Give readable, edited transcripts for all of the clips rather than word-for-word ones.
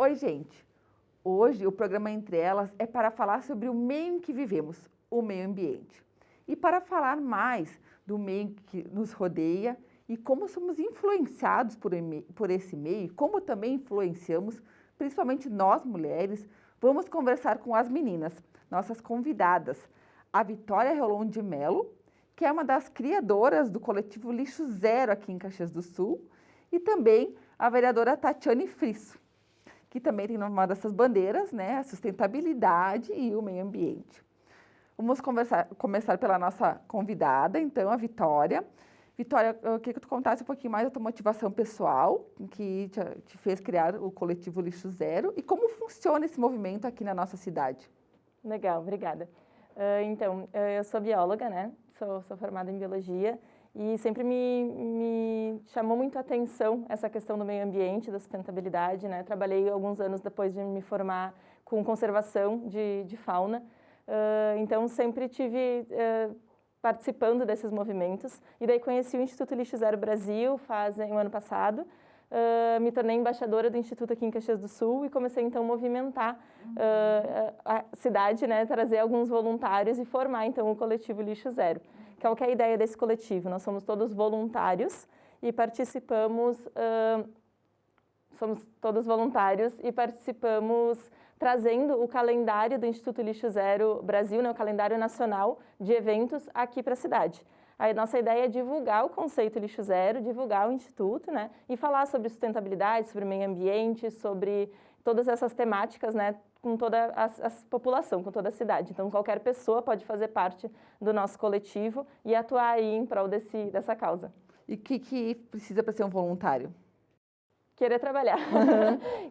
Oi, gente! Hoje o programa Entre Elas é para falar sobre o meio em que vivemos, o meio ambiente. E para falar mais do meio que nos rodeia e como somos influenciados por esse meio, como também influenciamos, principalmente nós mulheres, vamos conversar com as meninas, nossas convidadas, a Vitória Rolon de Mello, que é uma das criadoras do coletivo Lixo Zero aqui em Caxias do Sul, e também a vereadora Tatiane Frisso, que também tem uma dessas bandeiras, né, a sustentabilidade e o meio ambiente. Vamos começar pela nossa convidada, então, a Vitória. Vitória, eu queria que tu contasse um pouquinho mais da tua motivação pessoal, que te fez criar o coletivo Lixo Zero, e como funciona esse movimento aqui na nossa cidade. Legal, obrigada. Eu sou bióloga, né? Sou formada em biologia e sempre me chamou muito a atenção essa questão do meio ambiente, da sustentabilidade, né? Trabalhei alguns anos depois de me formar com conservação de fauna, então sempre tive participando desses movimentos e daí conheci o Instituto Lixo Zero Brasil um ano passado. Me tornei embaixadora do Instituto aqui em Caxias do Sul e comecei então a movimentar a cidade, né, trazer alguns voluntários e formar então o coletivo Lixo Zero. Qual que é a ideia desse coletivo? Nós somos todos voluntários e participamos trazendo o calendário do Instituto Lixo Zero Brasil, né, o calendário nacional de eventos aqui para a cidade. A nossa ideia é divulgar o conceito Lixo Zero, divulgar o Instituto, né, e falar sobre sustentabilidade, sobre meio ambiente, sobre todas essas temáticas, né, com toda a população, com toda a cidade. Então, qualquer pessoa pode fazer parte do nosso coletivo e atuar aí em prol dessa causa. E o que precisa para ser um voluntário? Querer trabalhar,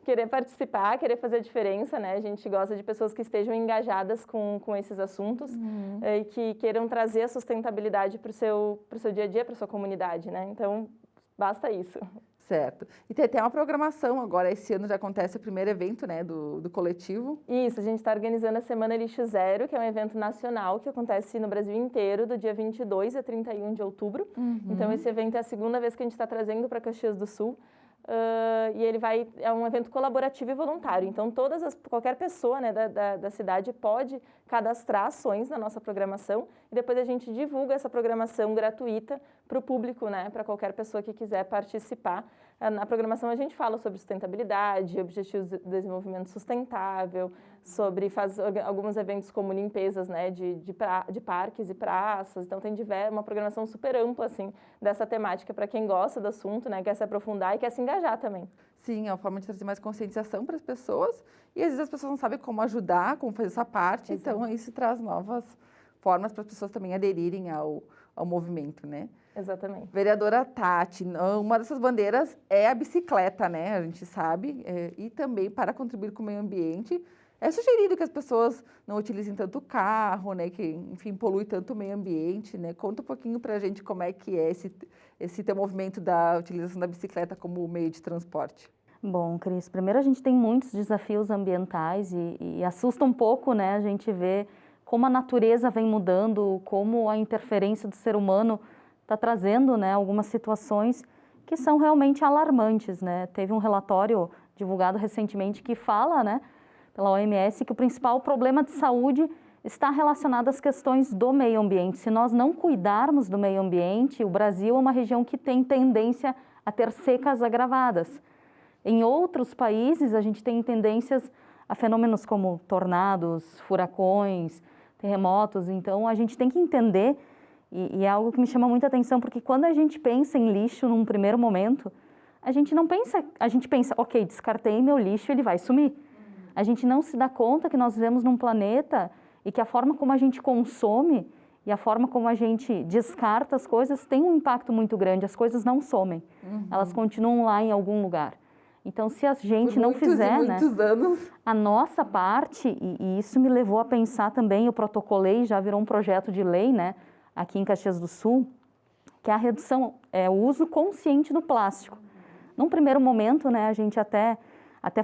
querer participar, querer fazer a diferença, né? A gente gosta de pessoas que estejam engajadas com esses assuntos e que queiram trazer a sustentabilidade para o seu dia a dia, para a sua comunidade, né? Então, basta isso. Certo. E tem até uma programação agora, esse ano já acontece o primeiro evento, né, do coletivo. Isso, a gente está organizando a Semana Lixo Zero, que é um evento nacional que acontece no Brasil inteiro, do dia 22 a 31 de outubro. Então, esse evento é a segunda vez que a gente está trazendo para Caxias do Sul. E é um evento colaborativo e voluntário, então qualquer pessoa, né, da cidade pode cadastrar ações na nossa programação e depois a gente divulga essa programação gratuita para o público, né, para qualquer pessoa que quiser participar. Na programação a gente fala sobre sustentabilidade, objetivos de desenvolvimento sustentável, faz alguns eventos como limpezas, né, de parques e praças, então tem uma programação super ampla assim, dessa temática para quem gosta do assunto, né, quer se aprofundar e quer se engajar também. Sim, é uma forma de trazer mais conscientização para as pessoas e às vezes as pessoas não sabem como ajudar, como fazer essa parte, Exato. Então isso traz novas formas para as pessoas também aderirem ao movimento, né? Exatamente. Vereadora Tati, uma dessas bandeiras é a bicicleta, né? A gente sabe, e também para contribuir com o meio ambiente, é sugerido que as pessoas não utilizem tanto carro, né? Que, enfim, polui tanto o meio ambiente, né? Conta um pouquinho para a gente como é que é esse teu movimento da utilização da bicicleta como meio de transporte. Bom, Cris, primeiro a gente tem muitos desafios ambientais e assusta um pouco, né? A gente vê como a natureza vem mudando, como a interferência do ser humano está trazendo, né, algumas situações que são realmente alarmantes, né? Teve um relatório divulgado recentemente que fala, né, pela OMS, que o principal problema de saúde está relacionado às questões do meio ambiente. Se nós não cuidarmos do meio ambiente, o Brasil é uma região que tem tendência a ter secas agravadas. Em outros países, a gente tem tendências a fenômenos como tornados, furacões, terremotos. Então, a gente tem que entender, e é algo que me chama muita atenção, porque quando a gente pensa em lixo num primeiro momento, a gente pensa, ok, descartei meu lixo, ele vai sumir. A gente não se dá conta que nós vivemos num planeta e que a forma como a gente consome e a forma como a gente descarta as coisas tem um impacto muito grande. As coisas não somem, elas continuam lá em algum lugar. Então, se a gente não fizer, né, a nossa parte, e isso me levou a pensar também, eu protocolei, já virou um projeto de lei, né, aqui em Caxias do Sul, que é a redução, o uso consciente do plástico. Num primeiro momento, né, a gente até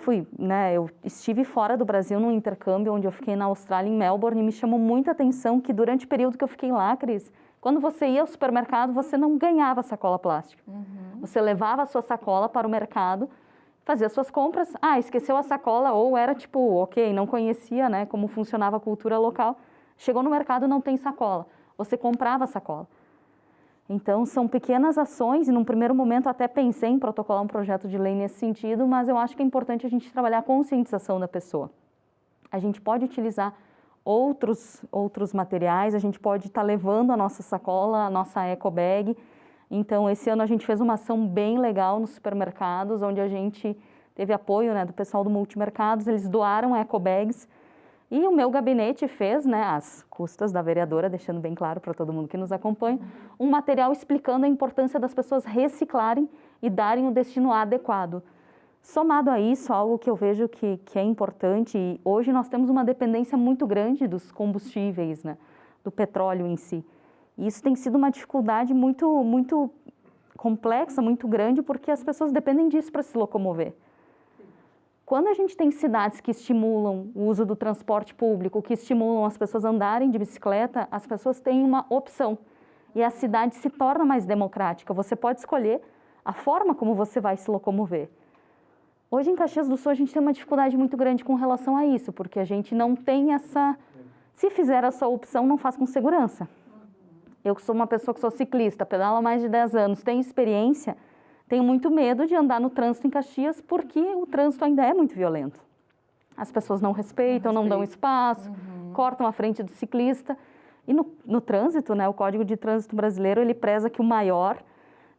fui, né, eu estive fora do Brasil num intercâmbio, onde eu fiquei na Austrália, em Melbourne, e me chamou muita atenção que durante o período que eu fiquei lá, Cris, quando você ia ao supermercado, você não ganhava sacola plástica. Você levava a sua sacola para o mercado, fazia suas compras, esqueceu a sacola, ou era tipo, ok, não conhecia, né, como funcionava a cultura local, chegou no mercado, não tem sacola, você comprava a sacola. Então, são pequenas ações, e num primeiro momento até pensei em protocolar um projeto de lei nesse sentido, mas eu acho que é importante a gente trabalhar a conscientização da pessoa. A gente pode utilizar outros materiais, a gente pode estar levando a nossa sacola, a nossa eco bag. Então, esse ano a gente fez uma ação bem legal nos supermercados, onde a gente teve apoio, né, do pessoal do Multimercados, eles doaram eco bags. E o meu gabinete fez, né, às custas da vereadora, deixando bem claro para todo mundo que nos acompanha, um material explicando a importância das pessoas reciclarem e darem o destino adequado. Somado a isso, algo que eu vejo que é importante, e hoje nós temos uma dependência muito grande dos combustíveis, né, do petróleo em si. E isso tem sido uma dificuldade muito complexa, muito grande, porque as pessoas dependem disso para se locomover. Quando a gente tem cidades que estimulam o uso do transporte público, que estimulam as pessoas a andarem de bicicleta, as pessoas têm uma opção. E a cidade se torna mais democrática. Você pode escolher a forma como você vai se locomover. Hoje em Caxias do Sul a gente tem uma dificuldade muito grande com relação a isso, porque a gente não tem essa... Se fizer essa opção, não faz com segurança. Eu que sou uma pessoa que sou ciclista, pedalo há mais de 10 anos, tenho experiência... Tenho muito medo de andar no trânsito em Caxias porque o trânsito ainda é muito violento. As pessoas não respeitam, não dão espaço, cortam a frente do ciclista. E no trânsito, né, o Código de Trânsito brasileiro, ele preza que o maior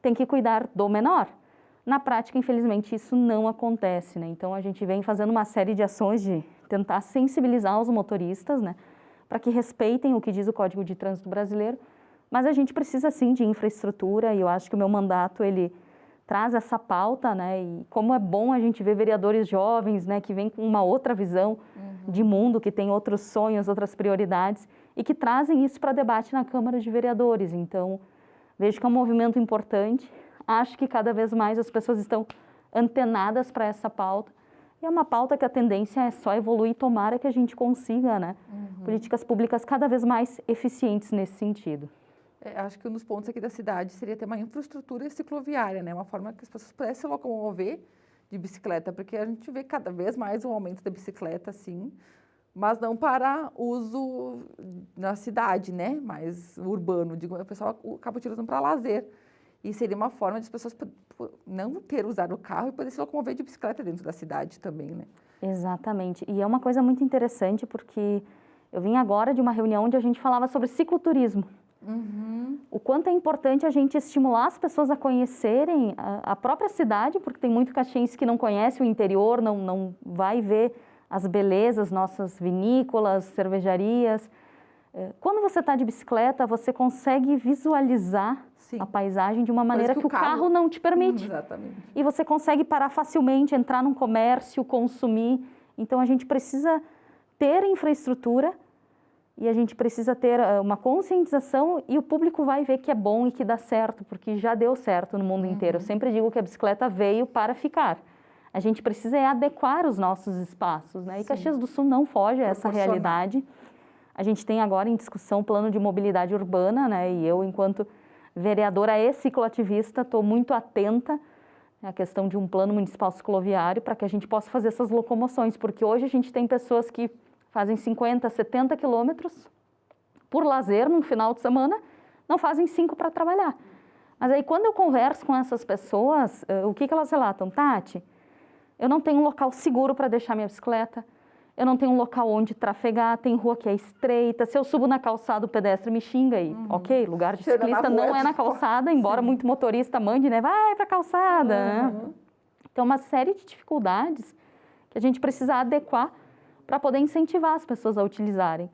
tem que cuidar do menor. Na prática, infelizmente, isso não acontece, né? Então, a gente vem fazendo uma série de ações de tentar sensibilizar os motoristas, né, para que respeitem o que diz o Código de Trânsito brasileiro. Mas a gente precisa, sim, de infraestrutura, e eu acho que o meu mandato, ele traz essa pauta, né, e como é bom a gente ver vereadores jovens, né, que vêm com uma outra visão de mundo, que tem outros sonhos, outras prioridades, e que trazem isso para debate na Câmara de Vereadores. Então, vejo que é um movimento importante, acho que cada vez mais as pessoas estão antenadas para essa pauta, e é uma pauta que a tendência é só evoluir, tomara que a gente consiga, né, políticas públicas cada vez mais eficientes nesse sentido. Acho que um dos pontos aqui da cidade seria ter uma infraestrutura cicloviária, né? Uma forma que as pessoas pudessem se locomover de bicicleta, porque a gente vê cada vez mais um aumento da bicicleta, sim, mas não para uso na cidade, né? Mais urbano, digo, o pessoal acaba utilizando para lazer. E seria uma forma de as pessoas não ter usado o carro e poder se locomover de bicicleta dentro da cidade também, né? Exatamente. E é uma coisa muito interessante, porque eu vim agora de uma reunião onde a gente falava sobre cicloturismo. O quanto é importante a gente estimular as pessoas a conhecerem a própria cidade, porque tem muito caxiense que não conhece o interior, não vai ver as belezas, nossas vinícolas, cervejarias. Quando você está de bicicleta, você consegue visualizar a paisagem de uma maneira que o carro não te permite. Exatamente. E você consegue parar facilmente, entrar num comércio, consumir. Então, a gente precisa ter infraestrutura e a gente precisa ter uma conscientização, e o público vai ver que é bom e que dá certo, porque já deu certo no mundo inteiro. Eu sempre digo que a bicicleta veio para ficar. A gente precisa adequar os nossos espaços, né? E Caxias do Sul não foge a essa realidade. A gente tem agora em discussão o plano de mobilidade urbana, né? E eu, enquanto vereadora e cicloativista, estou muito atenta à questão de um plano municipal cicloviário para que a gente possa fazer essas locomoções, porque hoje a gente tem pessoas que fazem 50, 70 quilômetros por lazer num final de semana, não fazem 5 para trabalhar. Mas aí, quando eu converso com essas pessoas, o que elas relatam? Tati, eu não tenho um local seguro para deixar minha bicicleta, eu não tenho um local onde trafegar, tem rua que é estreita, se eu subo na calçada o pedestre me xinga e, ok, lugar de ciclista não é na calçada, embora muito motorista mande, né, vai para a calçada. Né? Então, uma série de dificuldades que a gente precisa adequar para poder incentivar as pessoas a utilizarem.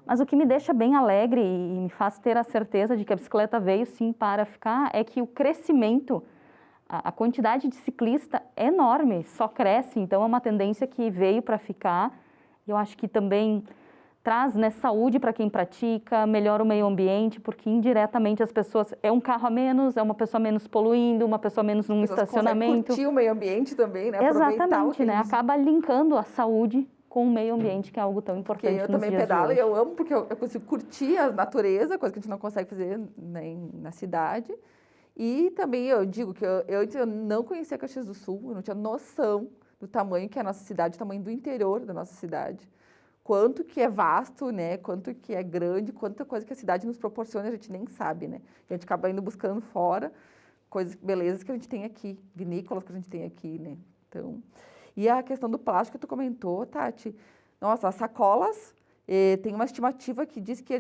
Mas o que me deixa bem alegre e me faz ter a certeza de que a bicicleta veio sim para ficar é que o crescimento, a quantidade de ciclista é enorme, só cresce, então é uma tendência que veio para ficar. Eu acho que também traz, né, saúde para quem pratica, melhora o meio ambiente, porque indiretamente as pessoas, é um carro a menos, é uma pessoa menos poluindo, uma pessoa menos num estacionamento. Curtir o meio ambiente também, né? Exatamente, né? Acaba linkando a saúde com o meio ambiente, que é algo tão importante nos dias de hoje. Eu também pedalo e eu amo, porque eu consigo curtir a natureza, coisa que a gente não consegue fazer nem na cidade. E também eu digo que eu não conhecia Caxias do Sul, eu não tinha noção do tamanho que é a nossa cidade, o tamanho do interior da nossa cidade. Quanto que é vasto, né? Quanto que é grande, quanta coisa que a cidade nos proporciona, a gente nem sabe, né? A gente acaba indo buscando fora coisas, belezas que a gente tem aqui, vinícolas que a gente tem aqui, né? Então, e a questão do plástico que tu comentou, Tati, nossa, as sacolas, tem uma estimativa que diz que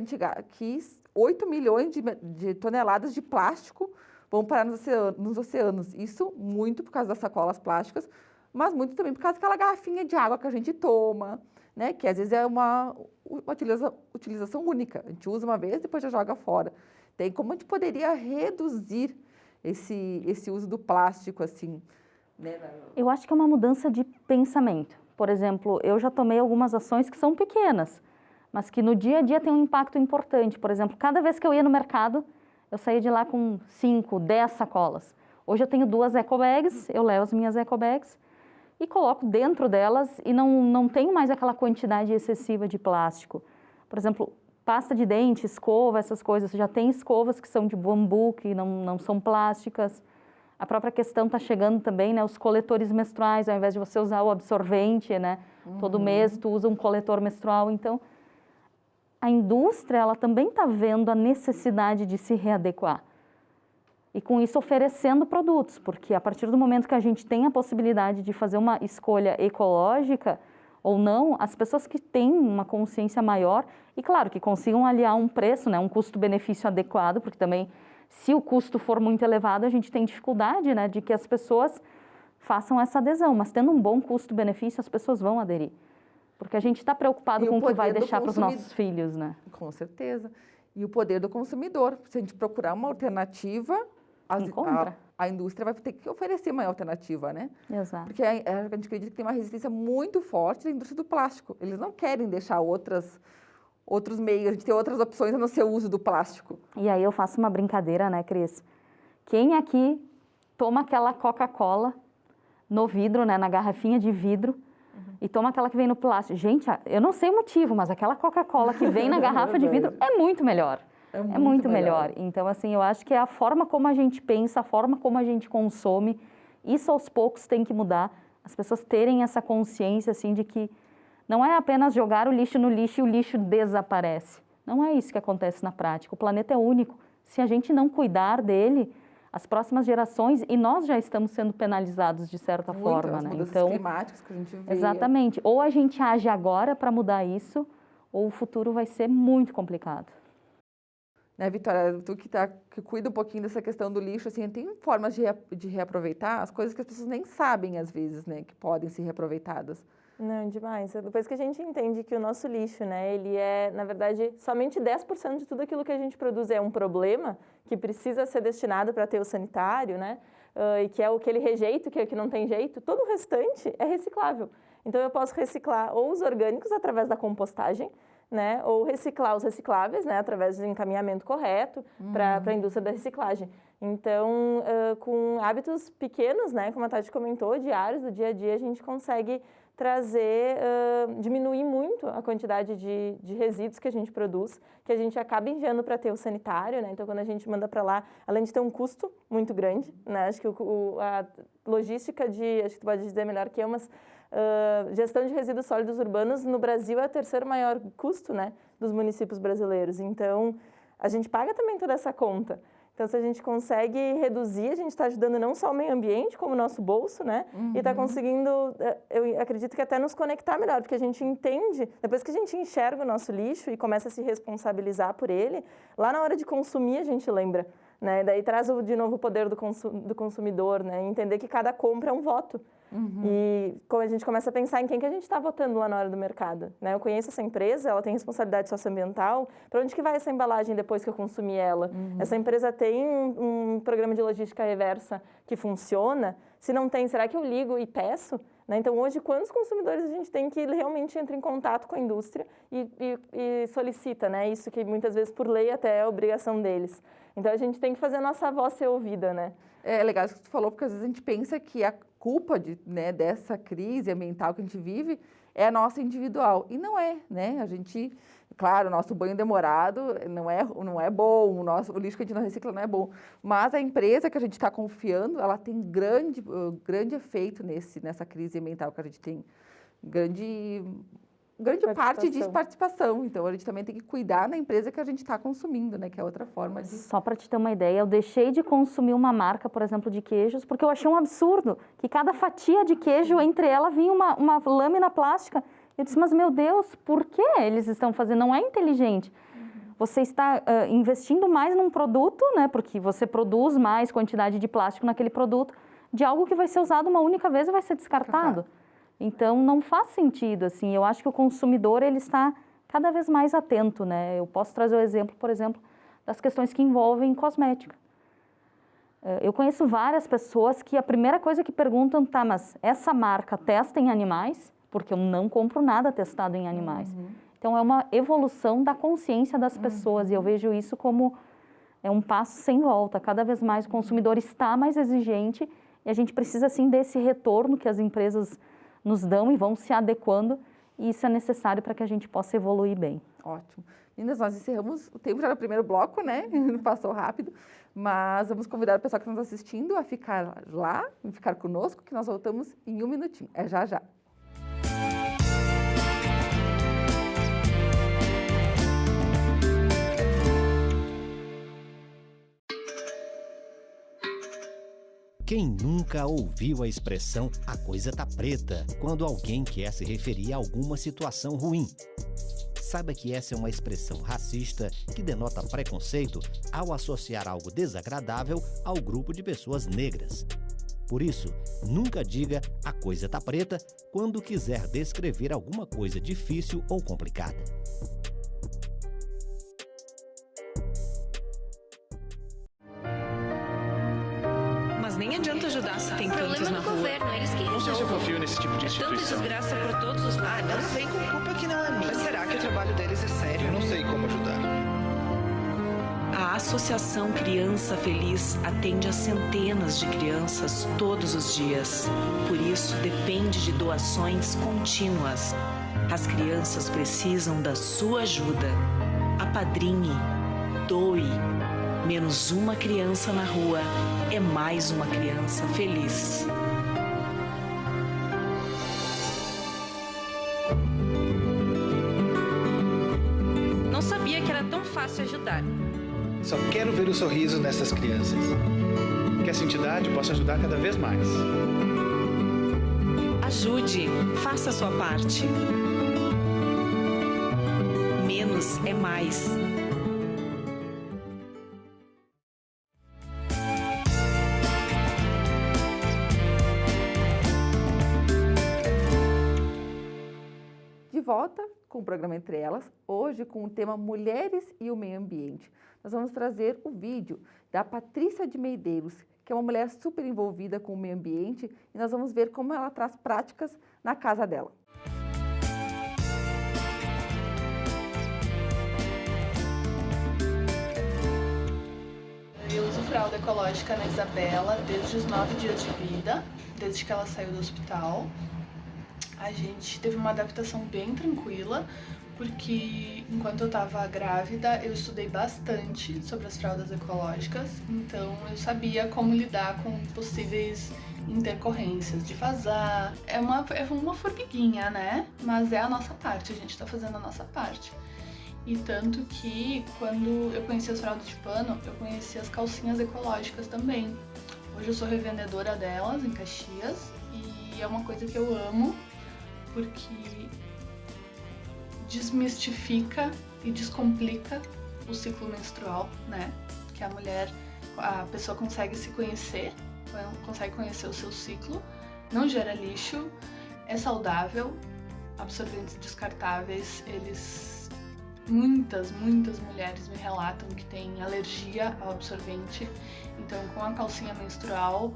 8 milhões de toneladas de plástico vão parar nos oceanos. Isso muito por causa das sacolas plásticas, mas muito também por causa daquela garrafinha de água que a gente toma, né? Que às vezes é uma utilização única. A gente usa uma vez, depois já joga fora. Tem como a gente poderia reduzir esse uso do plástico, assim, né? Eu acho que é uma mudança de pensamento. Por exemplo, eu já tomei algumas ações que são pequenas, mas que no dia a dia tem um impacto importante. Por exemplo, cada vez que eu ia no mercado, eu saía de lá com 5, 10 sacolas. Hoje eu tenho 2 ecobags, eu levo as minhas ecobags e coloco dentro delas e não tenho mais aquela quantidade excessiva de plástico. Por exemplo, pasta de dente, escova, essas coisas. Já tem escovas que são de bambu, que não são plásticas. A própria questão está chegando também, né? Os coletores menstruais, ao invés de você usar o absorvente, né? Todo mês tu usa um coletor menstrual. Então, a indústria, ela também está vendo a necessidade de se readequar. E com isso oferecendo produtos, porque a partir do momento que a gente tem a possibilidade de fazer uma escolha ecológica ou não, as pessoas que têm uma consciência maior, e claro, que consigam aliar um preço, né, um custo-benefício adequado, porque também, se o custo for muito elevado, a gente tem dificuldade, né, de que as pessoas façam essa adesão, mas tendo um bom custo-benefício, as pessoas vão aderir. Porque a gente está preocupado com o que vai deixar para os nossos filhos, né? Com certeza. E o poder do consumidor. Se a gente procurar uma alternativa, a indústria vai ter que oferecer uma alternativa, né? Exato. Porque a gente acredita que tem uma resistência muito forte da indústria do plástico. Eles não querem deixar outros meios, a gente tem outras opções a não ser o uso do plástico. E aí eu faço uma brincadeira, né, Cris? Quem aqui toma aquela Coca-Cola no vidro, né, na garrafinha de vidro, e toma aquela que vem no plástico? Gente, eu não sei o motivo, mas aquela Coca-Cola que vem na garrafa de vidro é muito melhor. É muito melhor. Então, assim, eu acho que é a forma como a gente pensa, a forma como a gente consome, isso aos poucos tem que mudar. As pessoas terem essa consciência, assim, de que não é apenas jogar o lixo no lixo e o lixo desaparece. Não é isso que acontece na prática. O planeta é único. Se a gente não cuidar dele, as próximas gerações, e nós já estamos sendo penalizados de certa forma, as né? mudanças Então, climáticas que a gente vê. Exatamente. Ou a gente age agora para mudar isso, ou o futuro vai ser muito complicado. Né, Vitória, tu que cuida um pouquinho dessa questão do lixo, assim, tem formas de reaproveitar as coisas que as pessoas nem sabem, às vezes, né, que podem ser reaproveitadas. Não, demais. Depois que a gente entende que o nosso lixo, né, ele é, na verdade, somente 10% de tudo aquilo que a gente produz é um problema que precisa ser destinado para aterro sanitário, né, e que é aquele rejeito que não tem jeito, todo o restante é reciclável. Então, eu posso reciclar ou os orgânicos através da compostagem, né, ou reciclar os recicláveis, né, através do encaminhamento correto para a indústria da reciclagem. Então, com hábitos pequenos, né, como a Tati comentou, diários, do dia a dia, a gente consegue trazer, diminuir muito a quantidade de resíduos que a gente produz, que a gente acaba enviando para aterro sanitário, né? Então, quando a gente manda para lá, além de ter um custo muito grande, né? Acho que a logística acho que tu pode dizer melhor que eu, mas gestão de resíduos sólidos urbanos no Brasil é o terceiro maior custo, né, dos municípios brasileiros. Então, a gente paga também toda essa conta. Então, se a gente consegue reduzir, a gente está ajudando não só o meio ambiente, como o nosso bolso, né? E está conseguindo, eu acredito que até nos conectar melhor, porque a gente entende, depois que a gente enxerga o nosso lixo e começa a se responsabilizar por ele, lá na hora de consumir a gente lembra, né? Daí traz de novo o poder do consumidor, né? Entender que cada compra é um voto. E como a gente começa a pensar em quem que a gente está votando lá na hora do mercado, né? Eu conheço essa empresa, ela tem responsabilidade socioambiental, para onde que vai essa embalagem depois que eu consumi ela? Essa empresa tem um programa de logística reversa que funciona? Se não tem, será que eu ligo e peço? Né? Então, hoje, quantos consumidores a gente tem que realmente entra em contato com a indústria e solicita, né? Isso que muitas vezes por lei até é obrigação deles. Então, a gente tem que fazer a nossa voz ser ouvida, né? É legal isso que tu falou, porque às vezes a gente pensa que a culpa dessa crise ambiental que a gente vive é a nossa individual. E não é, né? A gente Claro, o nosso banho demorado não é bom, o lixo que a gente não recicla não é bom, mas a empresa que a gente está confiando, ela tem grande efeito nessa crise ambiental que a gente tem, grande parte de participação. Então, a gente também tem que cuidar da empresa que a gente está consumindo, né? Que é outra forma de... Só para te ter uma ideia, eu deixei de consumir uma marca, por exemplo, de queijos, porque eu achei um absurdo que cada fatia de queijo, entre ela, vinha uma lâmina plástica. Eu disse, mas meu Deus, por que eles estão fazendo? Não é inteligente. Você está investindo mais num produto, né? Porque você produz mais quantidade de plástico naquele produto, de algo que vai ser usado uma única vez e vai ser descartado. Então, não faz sentido, assim. Eu acho que o consumidor, ele está cada vez mais atento, né? Eu posso trazer o exemplo, por exemplo, das questões que envolvem cosmética. Eu conheço várias pessoas que a primeira coisa que perguntam, tá, mas essa marca testa em animais? Porque eu não compro nada testado em animais. Então, é uma evolução da consciência das pessoas e eu vejo isso como um passo sem volta. Cada vez mais o consumidor está mais exigente e a gente precisa, assim, desse retorno que as empresas nos dão e vão se adequando, e isso é necessário para que a gente possa evoluir bem. Ótimo. Meninas, nós encerramos o tempo já no primeiro bloco, né? Passou rápido, mas vamos convidar o pessoal que está nos assistindo a ficar lá, a ficar conosco, que nós voltamos em 1 minutinho. É já, já. Quem nunca ouviu a expressão "a coisa tá preta" quando alguém quer se referir a alguma situação ruim? Saiba que essa é uma expressão racista que denota preconceito ao associar algo desagradável ao grupo de pessoas negras. Por isso, nunca diga "a coisa tá preta" quando quiser descrever alguma coisa difícil ou complicada. Nem adianta ajudar se tem tantos na rua. Governo, eles que não sei se eu confio nesse tipo de instituição. Tanta desgraça por todos os lados. Não sei, com culpa que não é minha. Mas será que o trabalho deles é sério? Eu não sei como ajudar. A Associação Criança Feliz atende a centenas de crianças todos os dias. Por isso, depende de doações contínuas. As crianças precisam da sua ajuda. Apadrinhe, doe. Menos uma criança na rua é mais uma criança feliz. Não sabia que era tão fácil ajudar. Só quero ver o sorriso nessas crianças. Que essa entidade possa ajudar cada vez mais. Ajude, faça a sua parte. Menos é mais. Volta com o programa Entre Elas, hoje com o tema Mulheres e o Meio Ambiente. Nós vamos trazer o vídeo da Patrícia de Medeiros, que é uma mulher super envolvida com o meio ambiente, e nós vamos ver como ela traz práticas na casa dela. Eu uso fralda ecológica na Isabela desde os 9 dias de vida, desde que ela saiu do hospital. A gente teve uma adaptação bem tranquila, porque enquanto eu estava grávida, eu estudei bastante sobre as fraldas ecológicas, então eu sabia como lidar com possíveis intercorrências de vazar. É uma formiguinha, né? Mas é a nossa parte, a gente está fazendo a nossa parte. E tanto que, quando eu conheci as fraldas de pano, eu conheci as calcinhas ecológicas também. Hoje eu sou revendedora delas em Caxias, e é uma coisa que eu amo, porque desmistifica e descomplica o ciclo menstrual, né? Que a pessoa consegue se conhecer, consegue conhecer o seu ciclo, não gera lixo, é saudável, absorventes descartáveis, muitas mulheres me relatam que têm alergia ao absorvente, então com a calcinha menstrual,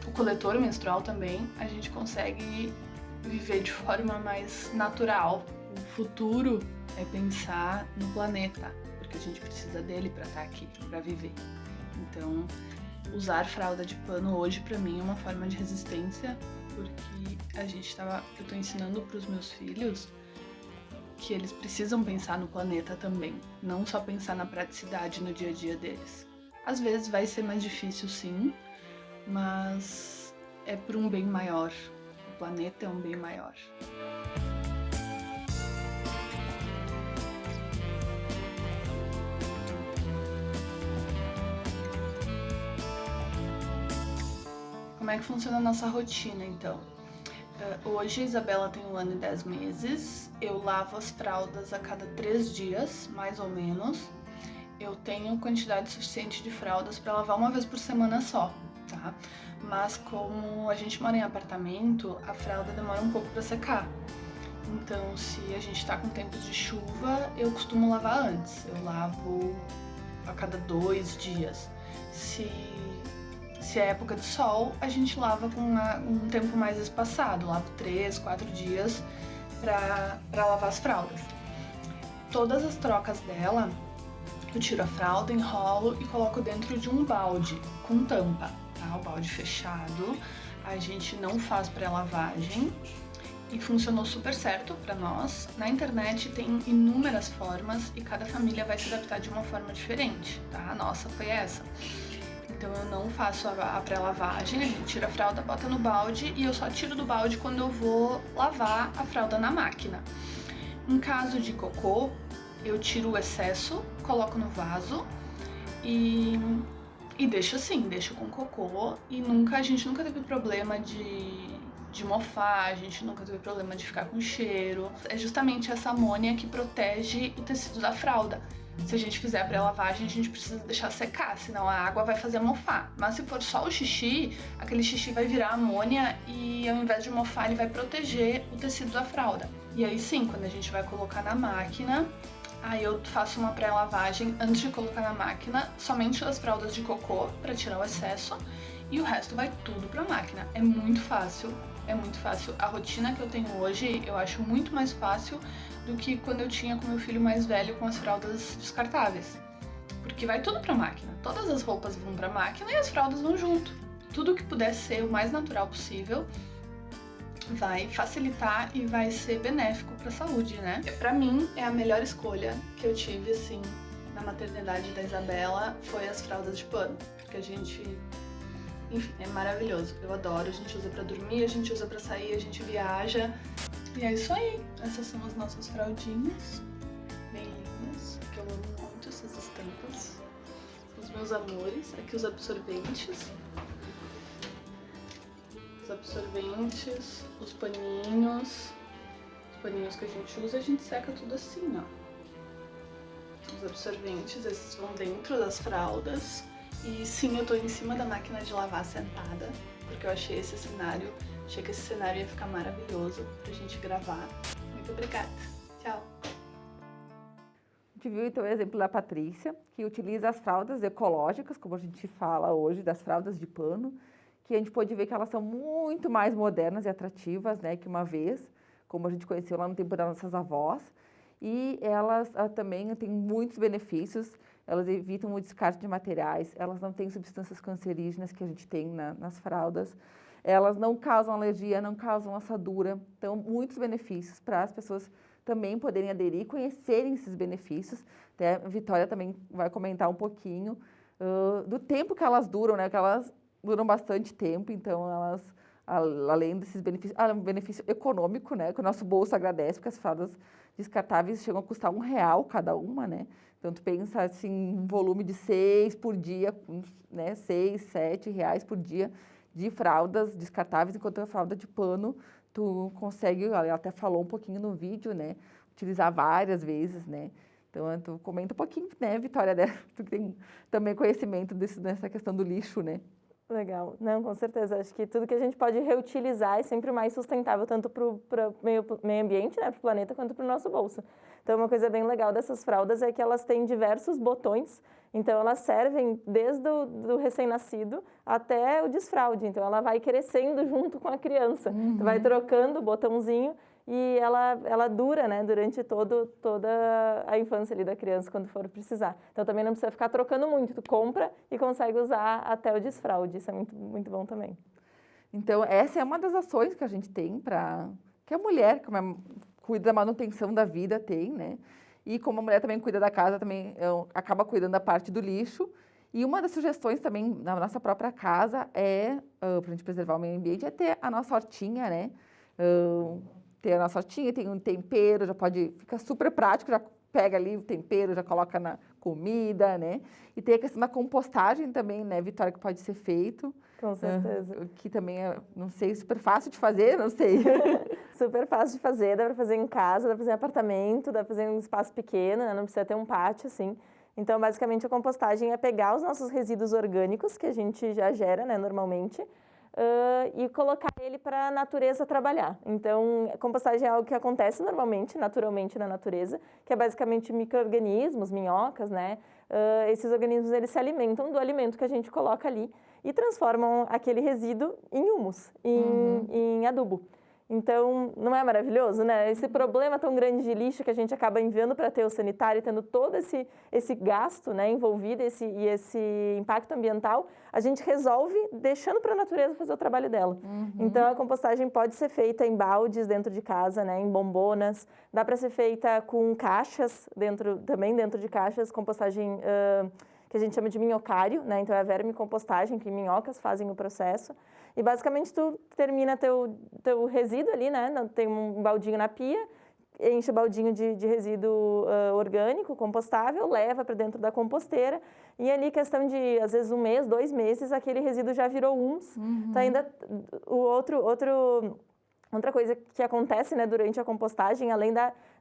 o coletor menstrual também, a gente consegue viver de forma mais natural. O futuro é pensar no planeta, porque a gente precisa dele para estar aqui, para viver. Então, usar fralda de pano hoje para mim é uma forma de resistência, porque eu tô ensinando para os meus filhos que eles precisam pensar no planeta também, não só pensar na praticidade no dia a dia deles. Às vezes vai ser mais difícil, sim, mas é por um bem maior. O planeta é um bem maior. Como é que funciona a nossa rotina, então? Hoje a Isabela tem 1 ano e 10 meses, eu lavo as fraldas a cada 3 dias, mais ou menos. Eu tenho quantidade suficiente de fraldas para lavar uma vez por semana só, tá? Mas como a gente mora em apartamento, a fralda demora um pouco para secar. Então, se a gente tá com tempos de chuva, eu costumo lavar antes. Eu lavo a cada 2 dias. Se é época de sol, a gente lava com um tempo mais espaçado. Lavo 3, 4 dias para lavar as fraldas. Todas as trocas dela, eu tiro a fralda, enrolo e coloco dentro de um balde com tampa, tá? O balde fechado. A gente não faz pré-lavagem e funcionou super certo para nós. Na internet tem inúmeras formas e cada família vai se adaptar de uma forma diferente, tá? A nossa foi essa. Então eu não faço a pré-lavagem, a gente tira a fralda, bota no balde e eu só tiro do balde quando eu vou lavar a fralda na máquina. Em caso de cocô, eu tiro o excesso, coloco no vaso e deixo assim, deixo com cocô e a gente nunca teve problema de mofar, a gente nunca teve problema de ficar com cheiro. É justamente essa amônia que protege o tecido da fralda. Se a gente fizer a pré-lavagem, a gente precisa deixar secar, senão a água vai fazer mofar. Mas se for só o xixi, aquele xixi vai virar amônia e ao invés de mofar, ele vai proteger o tecido da fralda. E aí sim, quando a gente vai colocar na máquina, aí eu faço uma pré-lavagem antes de colocar na máquina, somente as fraldas de cocô para tirar o excesso e o resto vai tudo para a máquina. É muito fácil, é muito fácil. A rotina que eu tenho hoje eu acho muito mais fácil do que quando eu tinha com meu filho mais velho com as fraldas descartáveis. Porque vai tudo para a máquina, todas as roupas vão para a máquina e as fraldas vão junto. Tudo que puder ser o mais natural possível vai facilitar e vai ser benéfico para a saúde, né? Para mim, é a melhor escolha que eu tive, assim, na maternidade da Isabela, foi as fraldas de pano. Porque a gente, enfim, é maravilhoso. Eu adoro, a gente usa para dormir, a gente usa para sair, a gente viaja. E é isso aí. Essas são as nossas fraldinhas, bem lindas, que eu amo muito essas estampas. Os meus amores, aqui os absorventes. Os paninhos que a gente usa, a gente seca tudo assim, ó. Os absorventes, esses vão dentro das fraldas. E sim, eu tô em cima da máquina de lavar sentada, porque eu achei que esse cenário ia ficar maravilhoso pra gente gravar. Muito obrigada. Tchau. A gente viu então o exemplo da Patrícia, que utiliza as fraldas ecológicas, como a gente fala hoje, das fraldas de pano, que a gente pode ver que elas são muito mais modernas e atrativas, né, que uma vez, como a gente conheceu lá no tempo das nossas avós. E elas também têm muitos benefícios, elas evitam o descarte de materiais, elas não têm substâncias cancerígenas que a gente tem nas fraldas, elas não causam alergia, não causam assadura, então muitos benefícios para as pessoas também poderem aderir e conhecerem esses benefícios. Até a Vitória também vai comentar um pouquinho do tempo que elas duram, né, que elas duram bastante tempo, então elas, além desses benefícios, um benefício econômico, né, que o nosso bolso agradece, porque as fraldas descartáveis chegam a custar R$1 cada uma, né, então tu pensa assim, um volume de 6 por dia, né, 6, 7 reais por dia de fraldas descartáveis, enquanto a fralda de pano, tu consegue, ela até falou um pouquinho no vídeo, né, utilizar várias vezes, né. Então, tu comenta um pouquinho, né, Vitória, né, tu que tem também conhecimento dessa questão do lixo, né. Legal. Não, com certeza. Acho que tudo que a gente pode reutilizar é sempre mais sustentável, tanto para o meio ambiente, né, para o planeta, quanto para o nosso bolso. Então, uma coisa bem legal dessas fraldas é que elas têm diversos botões. Então, elas servem desde o recém-nascido até o desfraude. Então, ela vai crescendo junto com a criança. Uhum. Vai trocando o botãozinho e ela dura, né, durante toda a infância ali da criança, quando for precisar. Então, também não precisa ficar trocando muito. Tu compra e consegue usar até o desfraude. Isso é muito, muito bom também. Então, essa é uma das ações que a gente tem que a mulher, como cuida da manutenção da vida, tem, né? E como a mulher também cuida da casa, também acaba cuidando da parte do lixo. E uma das sugestões também na nossa própria casa para a gente preservar o meio ambiente, é ter a nossa hortinha, né? Ter a nossa hortinha, tem um tempero, fica super prático, já pega ali o tempero, já coloca na comida, né? E tem a questão da compostagem também, né, Vitória, que pode ser feito. Com certeza. Que também é, não sei, super fácil de fazer, não sei. Super fácil de fazer, dá para fazer em casa, dá para fazer em apartamento, dá para fazer em um espaço pequeno, né? Não precisa ter um pátio, assim. Então, basicamente, a compostagem é pegar os nossos resíduos orgânicos, que a gente já gera, né, normalmente, e colocar ele para a natureza trabalhar. Então, a compostagem é algo que acontece normalmente, naturalmente na natureza, que é basicamente micro-organismos, minhocas, né? Esses organismos, eles se alimentam do alimento que a gente coloca ali e transformam aquele resíduo em humus, em adubo. Então, não é maravilhoso, né? Esse problema tão grande de lixo que a gente acaba enviando para aterro sanitário, tendo todo esse gasto, né, envolvido e esse impacto ambiental, a gente resolve deixando para a natureza fazer o trabalho dela. Então, a compostagem pode ser feita em baldes dentro de casa, né, em bombonas, dá para ser feita com caixas, também dentro de caixas, compostagem que a gente chama de minhocário, né? Então, é a vermicompostagem, que minhocas fazem o processo. E, basicamente, tu termina teu resíduo ali, né? Tem um baldinho na pia, enche o baldinho de resíduo orgânico, compostável, leva para dentro da composteira. E ali, questão de, às vezes, 1 mês, 2 meses, aquele resíduo já virou humus. Então, ainda outra coisa que acontece, né, durante a compostagem, além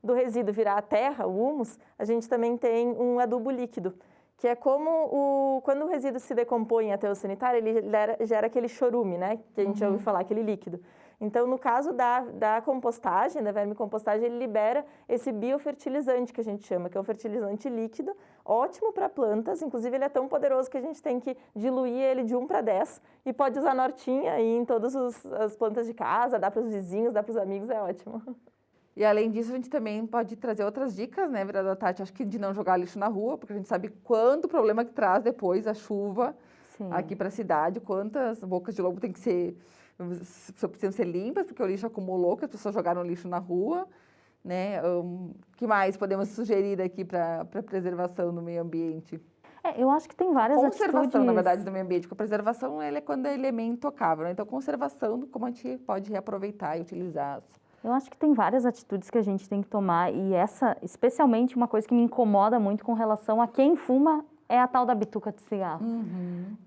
do resíduo virar a terra, o humus, a gente também tem um adubo líquido, que é como quando o resíduo se decompõe em aterro sanitário, ele gera aquele chorume, né? Que a gente já ouviu falar, aquele líquido. Então, no caso da compostagem, da vermicompostagem, ele libera esse biofertilizante que a gente chama, que é um fertilizante líquido, ótimo para plantas. Inclusive, ele é tão poderoso que a gente tem que diluir ele de 1 para 10 e pode usar na hortinha e em todas as plantas de casa, dá para os vizinhos, dá para os amigos, é ótimo. E além disso, a gente também pode trazer outras dicas, né, vereadora Tati? Acho que de não jogar lixo na rua, porque a gente sabe quanto problema que traz depois a chuva aqui para a cidade, quantas bocas de lobo precisam ser limpas, porque o lixo acumulou, que as pessoas jogaram lixo na rua, né? Que mais podemos sugerir aqui para a preservação do meio ambiente? Eu acho que tem várias conservação, na verdade, do meio ambiente, porque a preservação é quando ele é meio intocável, né? Então, conservação, como a gente pode reaproveitar e utilizar. Eu acho que tem várias atitudes que a gente tem que tomar e essa, especialmente uma coisa que me incomoda muito com relação a quem fuma, é a tal da bituca de cigarro.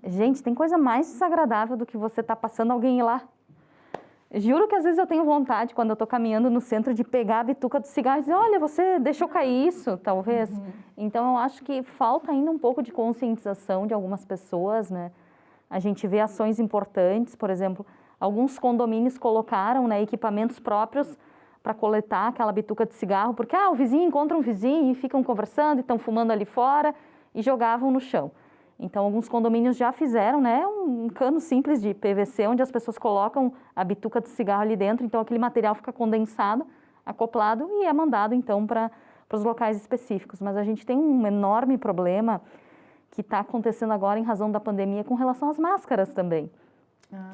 Gente, tem coisa mais desagradável do que você tá passando alguém ir lá. Juro que às vezes eu tenho vontade, quando eu tô caminhando no centro, de pegar a bituca do cigarro e dizer, olha, você deixou cair isso, talvez. Então, eu acho que falta ainda um pouco de conscientização de algumas pessoas, né? A gente vê ações importantes, por exemplo, alguns condomínios colocaram, né, equipamentos próprios para coletar aquela bituca de cigarro, porque o vizinho encontra um vizinho e ficam conversando e estão fumando ali fora e jogavam no chão. Então, alguns condomínios já fizeram, né, um cano simples de PVC, onde as pessoas colocam a bituca de cigarro ali dentro, então aquele material fica condensado, acoplado e é mandado, então, para os locais específicos. Mas a gente tem um enorme problema que está acontecendo agora em razão da pandemia com relação às máscaras também.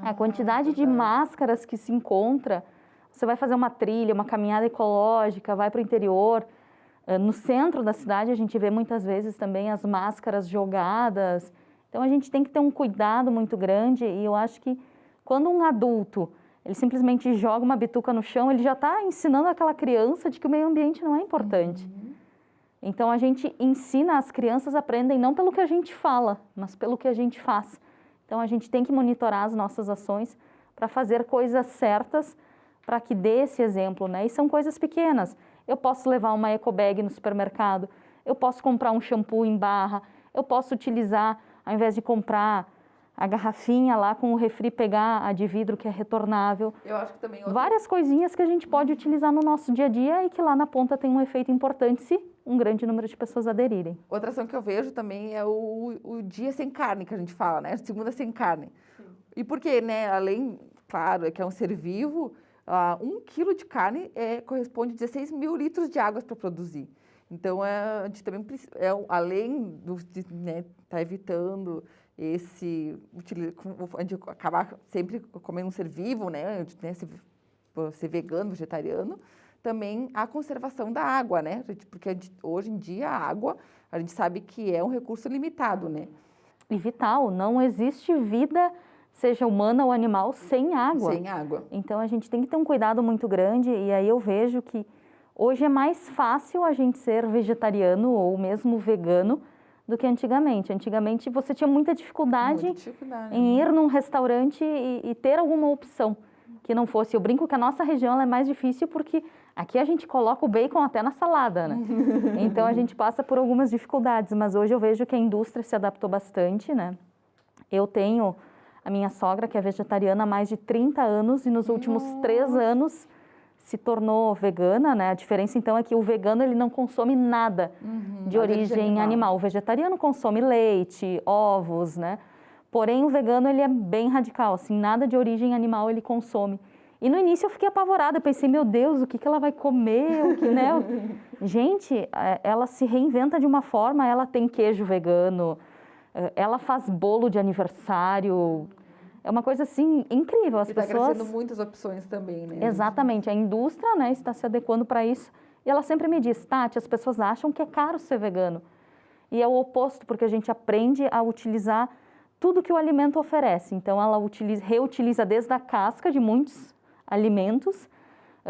A quantidade de máscaras que se encontra, você vai fazer uma trilha, uma caminhada ecológica, vai para o interior, no centro da cidade a gente vê muitas vezes também as máscaras jogadas, então a gente tem que ter um cuidado muito grande e eu acho que quando um adulto, ele simplesmente joga uma bituca no chão, ele já está ensinando aquela criança de que o meio ambiente não é importante. Então a gente ensina, as crianças aprendem não pelo que a gente fala, mas pelo que a gente faz. Então, a gente tem que monitorar as nossas ações para fazer coisas certas, para que dê esse exemplo, né? E são coisas pequenas. Eu posso levar uma ecobag no supermercado, eu posso comprar um shampoo em barra, eu posso utilizar, ao invés de comprar a garrafinha lá com o refri, pegar a de vidro que é retornável. Eu acho que também várias coisinhas que a gente pode utilizar no nosso dia a dia e que lá na ponta tem um efeito importante se um grande número de pessoas aderirem. Outra ação que eu vejo também é o dia sem carne, que a gente fala, né? Segunda sem carne. E porque, né, além, claro, é que é um ser vivo, 1 quilo de carne corresponde a 16 mil litros de água para produzir. Então, a gente também, além de tá evitando de acabar sempre comendo um ser vivo, né? Ser vegano, vegetariano, também a conservação da água, né? Porque hoje em dia a água, a gente sabe que é um recurso limitado, né? E vital, não existe vida, seja humana ou animal, sem água. Sem água. Então a gente tem que ter um cuidado muito grande, e aí eu vejo que hoje é mais fácil a gente ser vegetariano ou mesmo vegano do que antigamente. Antigamente você tinha muita dificuldade em ir num restaurante e ter alguma opção que não fosse. Eu brinco que a nossa região ela é mais difícil porque aqui a gente coloca o bacon até na salada, né? Então a gente passa por algumas dificuldades, mas hoje eu vejo que a indústria se adaptou bastante, né? Eu tenho a minha sogra que é vegetariana há mais de 30 anos e nos últimos 3 anos se tornou vegana, né? A diferença então é que o vegano ele não consome nada de origem animal. O vegetariano consome leite, ovos, né? Porém, o vegano, ele é bem radical, assim, nada de origem animal ele consome. E no início eu fiquei apavorada, eu pensei, meu Deus, o que ela vai comer? O que, né? Gente, ela se reinventa de uma forma, ela tem queijo vegano, ela faz bolo de aniversário, é uma coisa, assim, incrível. As pessoas... crescendo muitas opções também, né? Exatamente, a indústria, né, está se adequando para isso. E ela sempre me diz, Tati, as pessoas acham que é caro ser vegano. E é o oposto, porque a gente aprende a utilizar tudo que o alimento oferece. Então, ela reutiliza desde a casca de muitos alimentos,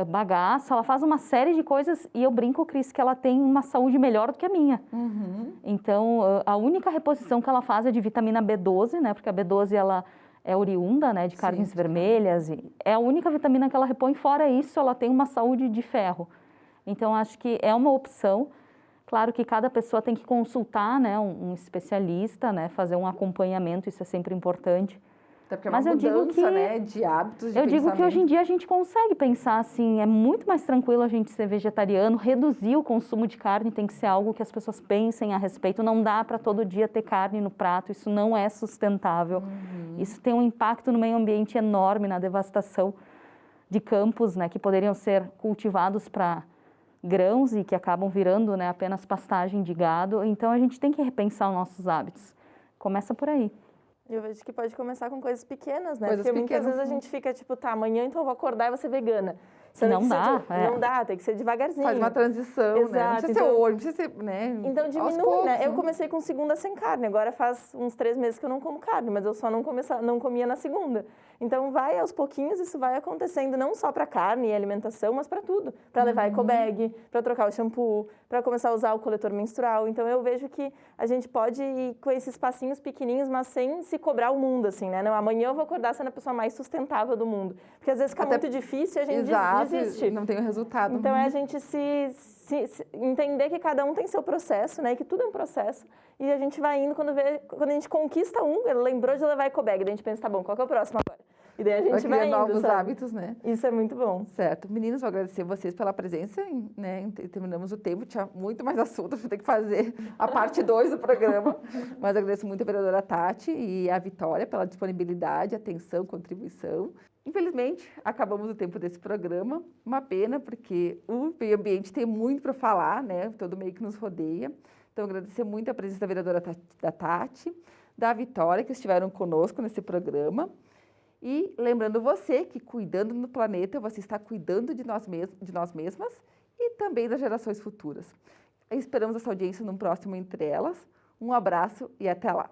bagaço, ela faz uma série de coisas e eu brinco, Cris, que ela tem uma saúde melhor do que a minha. Então, a única reposição que ela faz é de vitamina B12, né? Porque a B12, ela é oriunda, né, de carnes vermelhas. E é a única vitamina que ela repõe. Fora isso, ela tem uma saúde de ferro. Então, acho que é uma opção. Claro que cada pessoa tem que consultar, né, um especialista, né, fazer um acompanhamento, isso é sempre importante. Até porque é uma mudança, né, de hábitos, de Eu digo que hoje em dia a gente consegue pensar assim, é muito mais tranquilo a gente ser vegetariano, reduzir o consumo de carne tem que ser algo que as pessoas pensem a respeito, não dá para todo dia ter carne no prato, isso não é sustentável. Isso tem um impacto no meio ambiente enorme, na devastação de campos, né, que poderiam ser cultivados para grãos e que acabam virando, né, apenas pastagem de gado. Então a gente tem que repensar os nossos hábitos. Começa por aí. Eu vejo que pode começar com coisas pequenas, né? Porque muitas vezes a gente fica tipo, tá, amanhã então eu vou acordar e vou ser vegana. Não dá, não dá, tem que ser devagarzinho. Faz uma transição, né? Não precisa ser hoje, não precisa ser, né? Então diminui, né? Eu comecei com segunda sem carne, agora faz uns 3 meses que eu não como carne, mas eu só não comia na segunda. Então vai aos pouquinhos, isso vai acontecendo não só para carne e alimentação, mas para tudo. Para levar ecobag, para trocar o shampoo, para começar a usar o coletor menstrual. Então eu vejo que a gente pode ir com esses passinhos pequenininhos, mas sem se cobrar o mundo, assim, né? Não, amanhã eu vou acordar sendo a pessoa mais sustentável do mundo. Porque às vezes fica muito difícil e a gente desiste. Não tem o resultado. Então é a gente entender que cada um tem seu processo, né? E que tudo é um processo. E a gente vai indo, quando a gente conquista ele lembrou de levar ecobag, daí a gente pensa, tá bom, qual que é o próximo agora? E daí a gente vai indo, novos sabe? hábitos, né? Isso é muito bom. Certo. Meninas, vou agradecer vocês pela presença, né? Terminamos o tempo, tinha muito mais assunto, vou ter que fazer a parte 2 do programa. Mas agradeço muito a vereadora Tati e a Vitória pela disponibilidade, atenção, contribuição. Infelizmente, acabamos o tempo desse programa. Uma pena, porque o meio ambiente tem muito para falar, né? Todo meio que nos rodeia. Então, agradecer muito a presença da vereadora da Tati, da Vitória, que estiveram conosco nesse programa. E lembrando você que cuidando do planeta, você está cuidando de nós mesmas e também das gerações futuras. Esperamos essa audiência no próximo Entre Elas. Um abraço e até lá!